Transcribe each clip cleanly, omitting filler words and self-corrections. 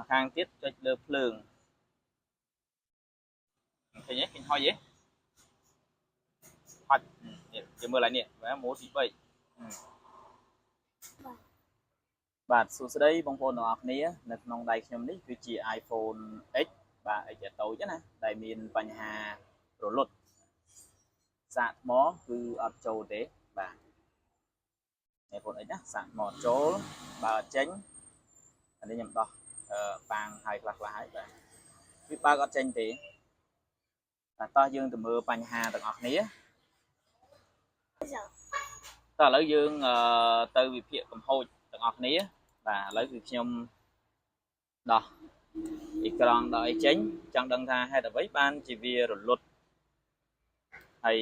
mà khang tiết cho lơ phường thấy nhé hình hoi vậy hoi giờ mưa lại nè và mố gì vậyបាទសួស្តីបងប្អូនទាំងអស់គ្នានៅក្នុងដៃខ្ញុំនេះគឺជា iPhone X បាទ X តូចណាដែលមានបញ្ហារលត់សាកថ្មគឺអត់ចូលទេបាទ iPhone X ណាសាកថ្មចូលបើអត់ចេញអានេះខ្ញុំដោះប៉ាងហើយខ្លះហើយបាទវាបើកអត់ចេញទេបាទតោះយើងទៅមើលបញ្ហាទាំងអស់គ្នាតោះឥឡូវយើងទៅវិភាគកំហូចទាំងអស់គ្នាបាទឥឡូវគឺខ្ញុំដោះអេក្រង់ដល់អីចេញចង់ដឹងថាហេតុអ្វីបានជាវារលត់ហើយ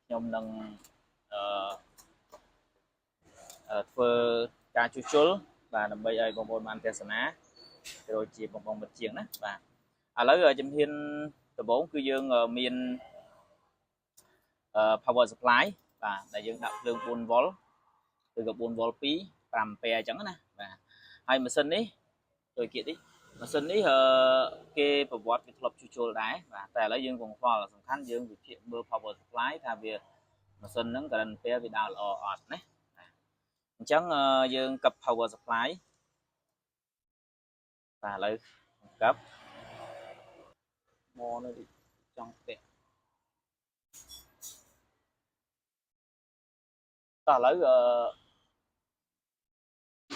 ខ្ញុំនឹងធ្វើការជួសជុលបាទដើម្បីឲ្យបងប្អូនបានទស្សនាដូចជាបងប្អូនមិត្តជាងណាបាទឥឡូវជំហានដំបូងគឺយើងមានpower supply បាទដែលយើងដាក់ភ្លើង 4V ឬក៏ 4V 2 5A អញ្ចឹងណាបាទហើយម៉ាស៊ីននេះដូចគេនេះម៉ាស៊ីននេះគេប្រវត្តិវាធ្លាប់ជួសជុលដែរបាទតែឥឡូវយើងកង្វល់សំខាន់យើងវិភាគមើល power supply ថាវាម៉ាស៊ីនហ្នឹងការ៉ាន់ពេលវាដើរល្អអត់ណាអញ្ចឹងយើងកັບ power supply បាទឥឡូវកັບមកនៅចង់ពាក់តោះឥឡូវ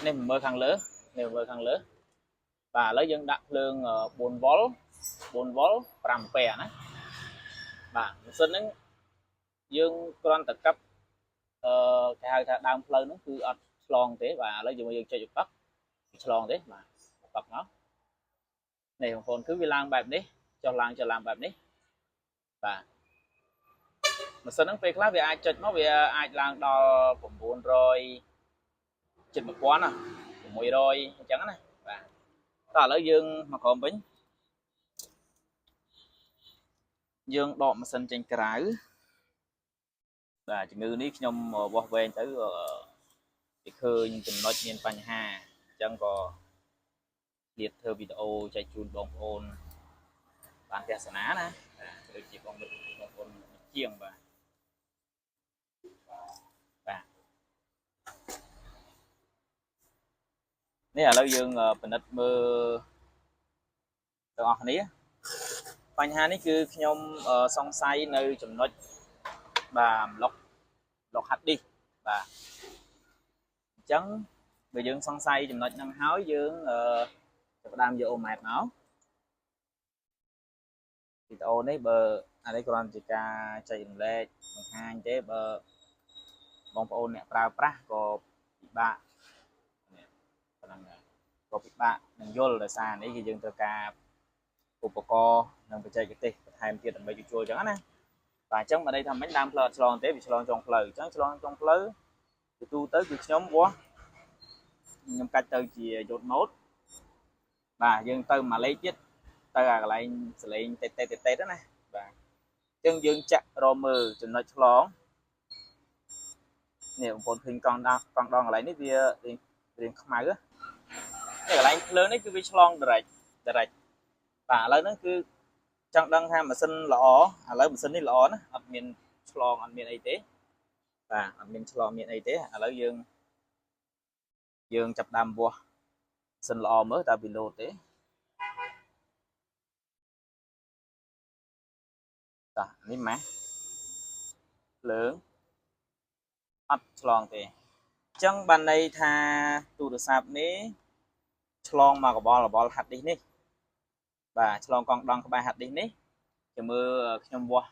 នេះមើលខាងលើនេះមើលខាងលើបាទឥឡូវយើងដាក់ភ្លើង 4V 5A ណាបាទម៉ាស៊ីនហ្នឹងយើងគ្រាន់តែកັບគេហៅថាដើមផ្លូវហ្នឹងគឺអត់ឆ្លងទេបាទឥឡូវយើងចុចបឹកឆ្លងទេបាទបឹកមកនេះបងប្អូនគឺវាឡើងបែបនេះចុះឡើងបែបនេះបាទម៉ាស៊ីនហ្នឹងពេលខ្លះវាអាចចុចមកវាអាចឡើងដល់900 ជិត 1000 ណា600អញ្ចឹងណាបាទតោះឥឡូវយើងមកក្រោមវិញយើងដកម៉ាស៊ីនចេញក្រៅបាទជំងឺនេះខ្ញុំវាស់វែងទៅគេឃើញចំណុចមានបញ្ហាអញ្ចឹងក៏លាតធ្វើវីដេអូចែកជូនបងប្អូនបានទស្សនាណាដូចជាបងប្អូនជាងបាទនេះឥឡូវយើងពិនិត្យមើលទាំងអស់គ្នាបញ្ហានេះគឺខ្ញុំសង្ស័យនៅចំណុចបាទឡុកហាត់ឌីសបាទអញ្ចឹងបើយើងសង្ស័យចំណុចហ្នឹងហើយយើងចាប់ផ្ដើមយកអូម៉ែត្រមកវីដេអូនេះបើអានេះគ្រាន់ជាការចែករំលែកបង្ហាញទេបើបងប្អូនអ្នកប្រើប្រាស់ក៏ពិបាកប៉ុណ្ណឹងក៏ពិបាកនឹងយល់ដោយសារនេះគឺយើងត្រូវការឧបករណ៍និងបច្ចេកទេសបន្ថែមទៀតដើម្បីជួសជុលអញ្ចឹងណាបាទអញ្ចឹងបើន័យថាមិនដើមផ្លូវអត់ឆ្លងទេវាឆ្លងចុងផ្លូវអញ្ចឹងឆ្លងចុងផ្លូវទូទៅគឺខ្ញុំវាស់ខ្ញុំកាច់ទៅជាយត់ម៉ូតបាទយើងទៅមួយលេខទៀតទៅអាកន្លែងសលេងតេតណាបាទអញ្ចឹងយើងចាក់រមើលចំណុចឆ្លងនេះបងប្អូនឃើញកង់ដងកន្លែងនេះវារៀងខ្មៅនេះកន្លែងភ្លើងនេះគឺវាឆ្លង direct បាទឥឡូវហ្នឹងគឺចង់ដឹងថាម៉ាស៊ីនល្អឥឡូវម៉ាស៊ីននេះល្អណាអត់មានឆ្លងអត់មានអីទេបាទអត់មានឆ្លងមានអីទេឥឡូវយើងចាប់ដើមវាស់ម៉ាស៊ីនល្អមើលតើវាលោតទេតោះនេះម៉ាស់ភ្លើងអត់ឆ្លងទេអញ្ចឹងបានន័យថាទូរស័ព្ទនេះឆ្លងមកកបល់ហាត់ឌីសនេះបាទឆ្លងកង់ដងក្បែរហាត់ឌីសនេះចាំមើលខ្ញុំវាស់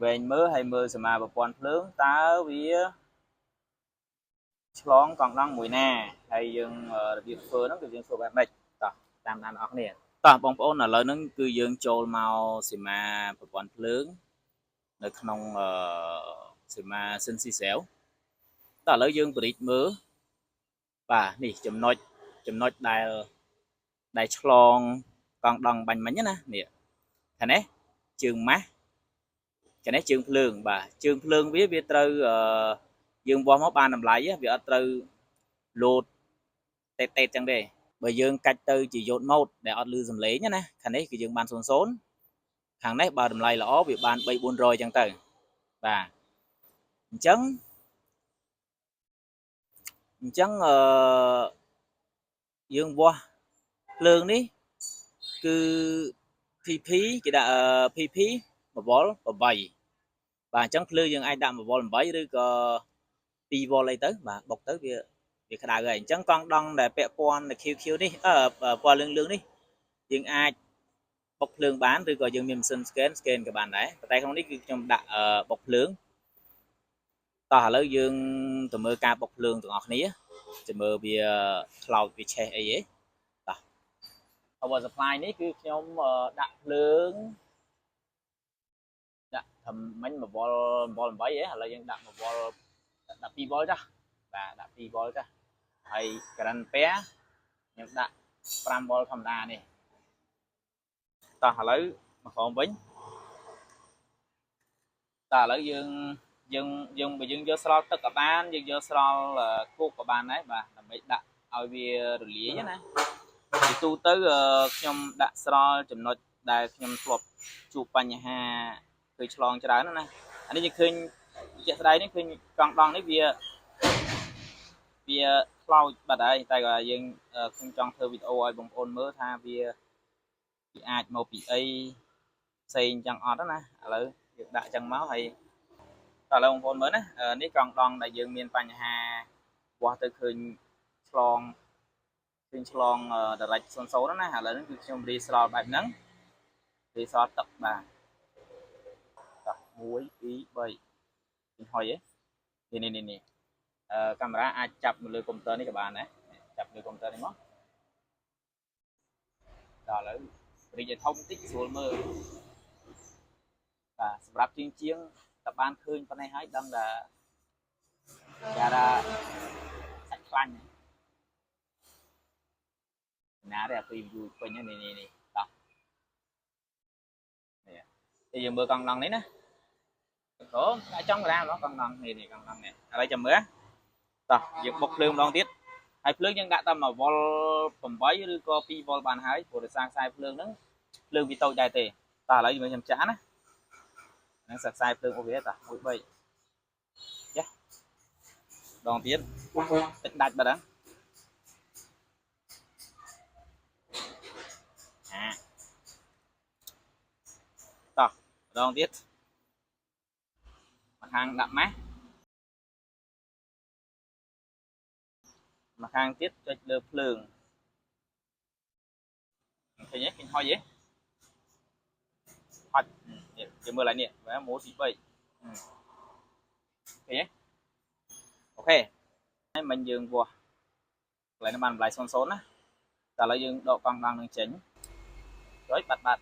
វែងមើលហើយមើលសមាប្រព័ន្ធភ្លើងតើវាឆ្លងកង់ដងមួយណាហើយយើងរបៀបធ្វើហ្នឹងគឺយើងធ្វើបែបម៉េចតោះតាមអ្នកនរគ្នាតោះបងប្អូនឥឡូវហ្នឹងគឺយើងចូលមកសមាប្រព័ន្ធភ្លើងនៅក្នុងសមា Sensicel តោះឥឡូវយើងបរិចមើលបាទនេះចំណុចដែលឆ្លងកង់ដងបាញ់មិញណានេះខាងនេះជើងម៉ាស់ខាងនេះជើងភ្លើងបាទជើងភ្លើងវាត្រូវយើងវាស់មកបានតម្លៃវាអត់ត្រូវលោតតេតចឹងទេ បើយើងកាច់ទៅជា Yacht mode ដែលអត់លឺសំឡេងណាខាងនេះគឺយើងបាន00ខាងនេះបើតម្លៃល្អវាបាន3 400អញ្ចឹងទៅបាទអញ្ចឹងយើងវាស់ភ្លើងនេះគឺ PP គេដាក់PP 1វ៉ុល8បាទអញ្ចឹងភ្លើងយើងអាចដាក់1វ៉ុល8ឬក៏2វ៉ុលអីទៅបាទបុកទៅវាក្តៅហើយអញ្ចឹងកង់ដង់ដែលពាក់ព័ន្ធ QQ នេះពណ៌លឿងនេះយើងអាចបុកភ្លើងបានឬក៏យើងមានម៉ាស៊ីន scan ក៏បានដែរប៉ុន្តែក្នុងនេះគឺខ្ញុំដាក់បុកភ្លើងតោះឥឡូវយើងទៅមើលការបុកភ្លើងទាំងអស់គ្នាទៅមើលវា cloud វាឆេះអីហ៎តោះ power supply នេះគឺខ្ញុំដាក់ភ្លើងដាក់ធ្វើមិញ1វ៉ុល8ហ៎ឥឡូវយើងដាក់1វ៉ុលដាក់2វ៉ុលចាស់បាទដាក់2វ៉ុលចាស់ហើយ current pair ខ្ញុំដាក់5វ៉ុលធម្មតានេះតោះឥឡូវមកក្រោមវិញតើឥឡូវយើងបើយើងយកស្រោលទឹកក៏បានយើងយកស្រោលគោកក៏បានដែរបាទដើម្បីដាក់ឲ្យវារលាយណាពីទូទៅខ្ញុំដាក់ស្រោលចំណុចដែលខ្ញុំធ្លាប់ជួបបញ្ហាគឺឆ្លងច្រើនណាអានេះយើងឃើញជាក់ស្ដែងនេះឃើញកង់ដង់នេះវាខ្លោចបាត់ហើយតែក៏យើងខ្ញុំចង់ធ្វើវីដេអូឲ្យបងប្អូនមើលថាវាអាចមកពីអីផ្សេងចឹងអត់ណាឥឡូវយើងដាក់ចឹងមកហើយតើឥឡូវបងប្អូនមើលណានេះកង់ដង់ដែលយើងមានបញ្ហាវាស់ទៅឃើញឆ្លងdirect 00ណាឥឡូវនេះគឺខ្ញុំរីស្រោលបែបហ្នឹងរីស្រោលទឹកបាទតោះ1 2 3ហុយហ៎នេះកាមេរ៉ាអាចចាប់នៅលើកុំព្យូទ័រនេះក៏បានដែរចាប់លើកុំព្យូទ័រនេះមកដល់ឥឡូវរីកឲ្យធំបន្តិចស្រួលមើលបាទសម្រាប់ជាងតែបានឃើញប៉ុណ្ណេះហើយដឹងថាគេថាសាច់ខ្លាញ់ណាទេអា preview ពេញនេះតោះនេះយើងមើលកង់ឡង់នេះណាអូដាក់ចង់កាមេរ៉ាម្ដងកង់ឡង់នេះកង់ឡង់នេះឥឡូវចាំមើលតោះយើងបុកភ្លើងម្ដងទៀតហើយភ្លើងយើងដាក់តែ1វ៉ុល8ឬក៏2វ៉ុលបានហើយព្រោះដោយសារខ្សែភ្លើងហ្នឹងភ្លើងវាតូចដែរទេតោះឥឡូវយើងខ្ញុំចាក់ណាហ្នឹងខ្សែភ្លើងអូវាតោះ1 3យ៉ាដងទៀតតិចដាច់បាត់ហ្នឹងតោះដងទៀតមកខាងដាក់ម៉ាស់មកខាងទៀតចុចលើភ្លើងឃើញទេឃើញហុយទេហុចយើងមើលឡើងនេះម៉ូទី3ឃើញទេអូខេហើយមិញយើងវាស់កន្លែងនេះបានតម្លៃ00ណាតែឥឡូវយើងដកកង់ដង់នឹងចេញចុចបាត់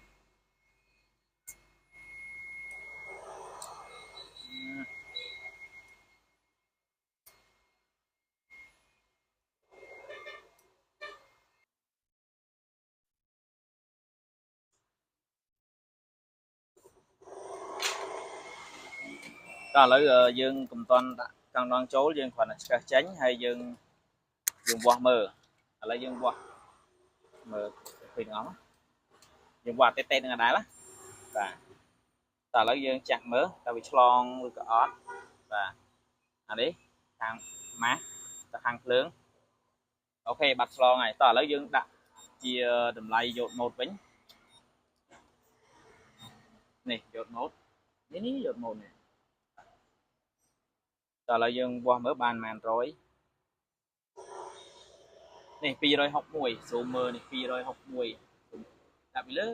តើឥឡូវយើងកុំតន់ដាក់កង់ដង់ចូលយើងគ្រាន់តែឆ្កឹះចេញហើយយើងវាស់មើលឥឡូវយើងវាស់មើលឃើញទាំងអស់យើងវាស់តេតនឹងដែរណាបាទតើឥឡូវយើងចាក់មើលតើវាឆ្លងឬក៏អត់បាទអានេះខាងម៉ាស់ទៅខាងភ្លើងអូខេបាត់ឆ្លងហើយតើឥឡូវយើងដាក់ជាតម្លៃYacht modeវិញនេះYacht modeនេះYacht modeនេះតើឥឡូវយើងវាស់មើលបានប៉ុន្មាននេះ261 zoom មើលនេះ261ដាក់ពីលើ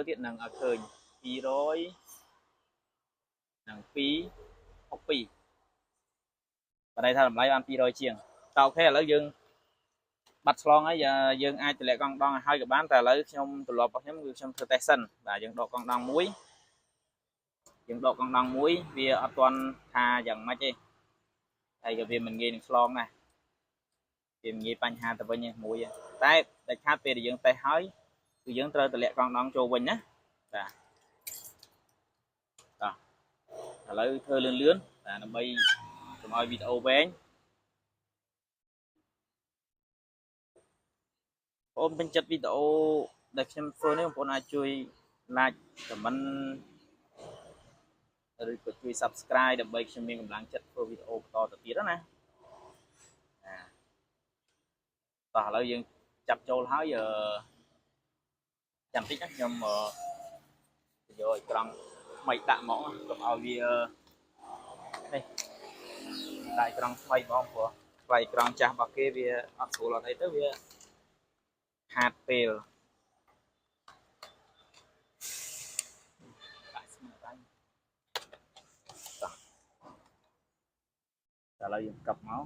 ទៀតនឹងឲ្យឃើញ200និង262បើន័យថាតម្លៃបាន200ជាងតើអូខេឥឡូវយើងបាត់ឆ្លងហើយយើងអាចទម្លាក់កង់ដង់ឲ្យក៏បានតែឥឡូវខ្ញុំទម្លាប់របស់ខ្ញុំគឺខ្ញុំធ្វើតេស្តសិនបាទយើងដកកង់ដង់មួយវាអត់ទាន់ថាយ៉ាងម៉េចទេហើយក៏វាមិនងាយនឹងឆ្លងណាវាងាយបញ្ហាទៅវិញមួយតែដាច់ខាតពេលដែលយើងតេស្តហើយគឺយើងត្រូវទម្លាក់កង់ដង់ចូលវិញណាបាទឥឡូវធ្វើលឿនដើម្បីកុំឲ្យវីដេអូវែង អូនពេញចិត្តវីដេអូដែលខ្ញុំធ្វើនេះបងប្អូនអាចជួយ like comment ឬក៏ជួយ subscribe ដើម្បីខ្ញុំមានកម្លាំងចិត្តធ្វើវីដេអូបន្តទៅទៀតណាតោះឥឡូវយើងចាប់ចូលហើយចាំតិចណាខ្ញុំយកអេក្រង់ថ្មីដាក់ហ្មងកុំឲ្យវានេះដាក់អេក្រង់ថ្មីហ្មងព្រោះថ្លៃអេក្រង់ចាស់របស់គេវាអត់ស្រួលអត់អីទៅវាខាតពេលដាក់ស្មើបាញ់តោះឥឡូវយើងកັບមក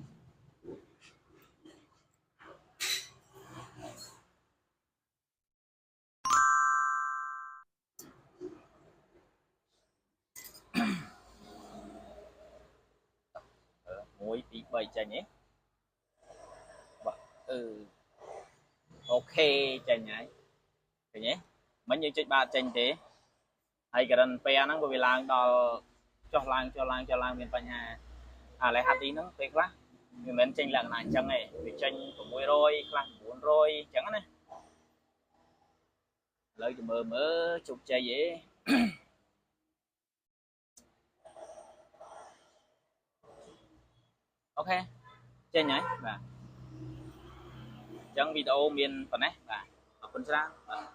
1 2 3ចេញហ៎អូខេចេញហើយឃើញទេមិញយើងចុចបាតចេញទេហើយករ៉ិនពេលហ្នឹងក៏វាឡើងដល់ចុះឡើងមានបញ្ហាឥឡូវហាត់ទីហ្នឹងពេលខ្លះវាមិនមែនចេញលក្ខណៈអញ្ចឹងទេវាចេញ600ខ្លះ900អញ្ចឹងណាឥឡូវទៅមើលជោគជ័យទេអូខេចេញហើយបាទអញ្ចឹងវីដេអូមានប៉ុណ្ណេះបាទអរគុណច្រើនបាទ